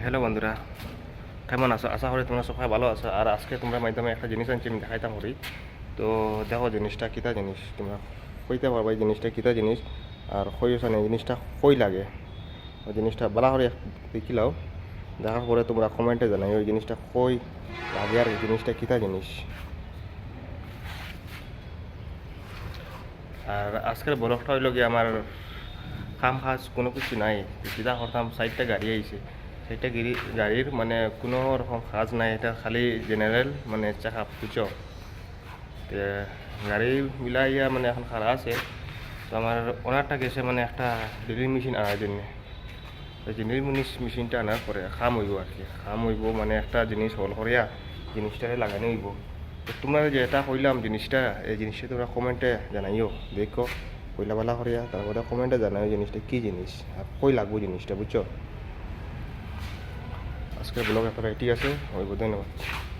Hello বন্ধুরা, কেমন আছো? আশা করি তোমরা সবাই ভালো আছো। আর আজকে তোমরা মাধ্যমে একটা জিনিস আনছি, আমি দেখাইতাম করি। তো দেখো জিনিসটা কিতা জিনিস, তোমরা কইতে পারবা এই জিনিসটা কিতা জিনিস আর কইছো না এই জিনিসটা কই লাগে। ওই জিনিসটা ভালো করে দেখিলাও, দেখার পরে তোমরা কমেন্টে জানাই ওই জিনিসটা কই লাগে আর এই জিনিসটা কিতা জিনিস। আর আজকের ব্লগটা হইল গিয়ে আমার কাম কাজ কোনো কিছু নাই, যেটা করতাম সাইডটা গাড়ি আইছে, সাইডটা গাড়ির মানে কোনো রকম কাজ নাই, এটা খালি জেনারেল মানে চেক আপ বুঝছো। তো গাড়ি মিলাইয়া মানে এখন খারাপ আছে। তো আমার ওনারটা গেছে মানে একটা ড্রিলিং মেশিন আনার জন্য। তো ড্রিলিং মেশিনটা আনার পরে খাম হইব আর কি, খাম হইব মানে একটা জিনিস হল করিয়া জিনিসটারে লাগানো হইব। তো তোমরা যেটা কইলাম জিনিসটা, এই জিনিসটা তোমরা কমেন্টে জানাইও, দেখো কইলা বালা করিয়া, তারপরে কমেন্টে জানাই জিনিসটা কী জিনিস আর কই লাগবো জিনিসটা বুঝছো। আজকের ব্লগ একটা এটি আছে, ওই ধন্যবাদ।